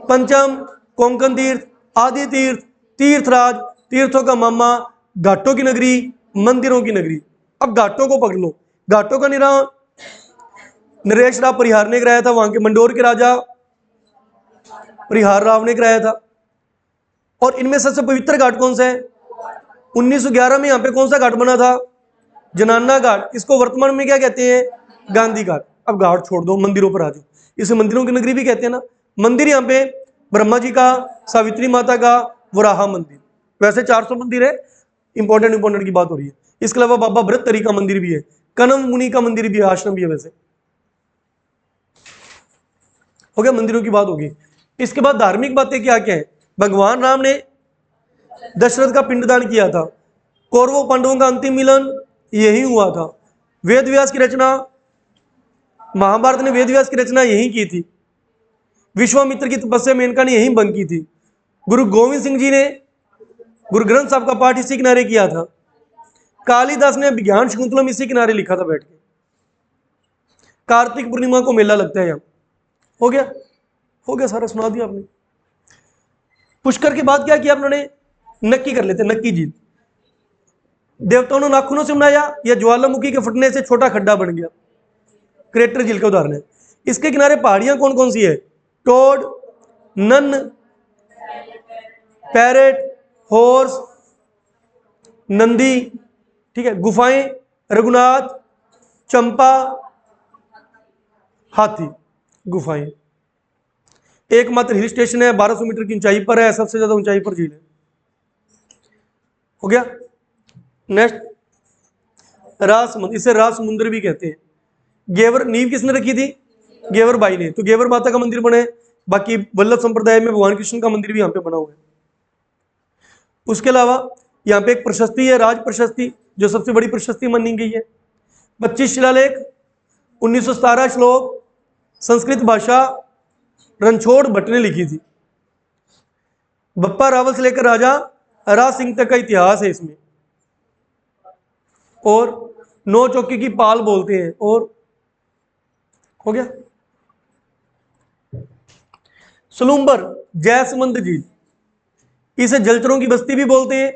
पंचम, कोंकण तीर्थ, आदि तीर्थ, तीर्थराज, तीर्थों का मामा, घाटों की नगरी, मंदिरों की नगरी। अब घाटों को पकड़ लो। घाटों का निर्माण नरेश राव परिहार ने कराया था, वहां के मंडोर के राजा परिहार राव ने कराया था। और इनमें सबसे पवित्र घाट कौन सा है? 1911 में यहाँ पे कौन सा घाट बना था? जनाना घाट। इसको वर्तमान में क्या कहते हैं? गांधी घाट। अब घाट छोड़ दो, मंदिरों पर आ जाओ। इसे मंदिरों की नगरी भी कहते हैं ना। मंदिर यहाँ पे ब्रह्मा जी का, सावित्री माता का, वराहा मंदिर। वैसे 400 मंदिर है, इंपॉर्टेंट की बात हो रही है। इसके अलावा बाबा भरतरी का मंदिर भी है, कनम मुनि का मंदिर भी है, आश्रम भी है। वैसे हो गया, मंदिरों की बात होगी। इसके बाद धार्मिक बातें क्या क्या है? भगवान राम ने दशरथ का पिंडदान किया था। कौरवों पांडवों का अंतिम मिलन यही हुआ था। वेद व्यास की रचना, महाभारत ने वेद व्यास की रचना यही की थी। विश्वामित्र की तपस्या मेनका ने यही भंग की थी। गुरु गोविंद सिंह जी ने गुरु ग्रंथ साहब का पाठ इसी किनारे किया था। कालिदास ने विज्ञान शकुंतलम इसी किनारे लिखा था बैठ के। कार्तिक पूर्णिमा को मेला लगता है यहाँ। हो गया? हो गया, सारा सुना दिया आपने। पुष्कर के बाद क्या किया आपने? नक्की कर लेते, नक्की झील। देवताओं ने नाखूनों से बनाया या ज्वालामुखी के फटने से छोटा खड्डा बन गया? क्रेटर झील का उदाहरण है। इसके किनारे पहाड़ियां कौन कौन सी है? Toad, nun, parrot, horse, Nandi. ठीक है। गुफाएं रघुनाथ, चंपा, हाथी गुफाएं। एकमात्र हिल स्टेशन है, 1200 मीटर की ऊंचाई पर है, सबसे ज्यादा ऊंचाई पर झील है। हो गया। नेक्स्ट रास समुद्र, इसे रास समुद्र भी कहते हैं। गेवर नींव किसने रखी थी? गेवर बाई ने। तो गेवर माता का मंदिर बने, बाकी वल्लभ संप्रदाय में भगवान कृष्ण का मंदिर भी यहाँ पे बना हुआ है। उसके अलावा यहाँ पे एक प्रशस्ति है, राज प्रशस्ति, जो सबसे बड़ी प्रशस्ति मानी गई है। 25 शिलालेख, 1917 श्लोक, संस्कृत भाषा, रणछोड़ भट्ट ने लिखी थी। बप्पा रावल से लेकर राजा हरा सिंह तक का इतिहास है इसमें। और 9 चौकी की पाल बोलते हैं। और हो गया। सलूम्बर, जैसमंद झील, इसे जलचरों की बस्ती भी बोलते हैं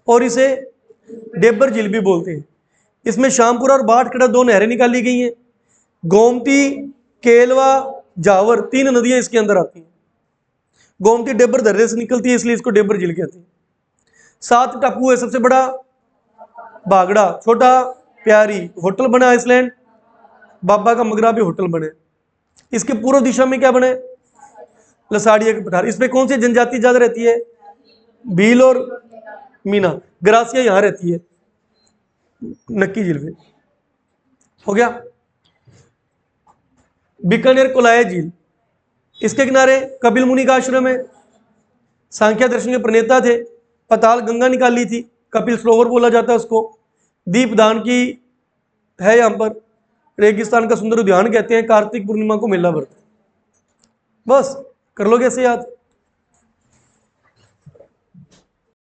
और इसे डेबर झील भी बोलते हैं। इसमें श्यामपुरा और बाटखड़ा 2 नहरें निकाली गई हैं। गोमती, केलवा, जावर 3 नदियां इसके अंदर आती हैं। गोमती डेबर दर्रे से निकलती है, इसलिए इसको डेबर झील कहते हैं। 7 टापू है, सबसे बड़ा बागड़ा, छोटा प्यारी, होटल बना आइसलैंड, बाबा का मगरा भी होटल बने। इसके पूर्व दिशा में क्या बने? लसाड़िया के पठार। इसमें कौन सी जनजाति ज्यादा रहती है? भील और मीना। ग्रासिया यहां रहती है, नक्की झील में। हो गया। बीकानेर कोलाया झील, इसके किनारे कपिल मुनि का आश्रम है। सांख्या दर्शन के प्रणेता थे। पाताल गंगा निकाली थी, कपिल सरोवर बोला जाता है उसको। दीपदान की है यहाँ पर। रेगिस्तान का सुंदर उद्यान कहते हैं। कार्तिक पूर्णिमा को मेला भरता है। बस कर लोगे ऐसे याद।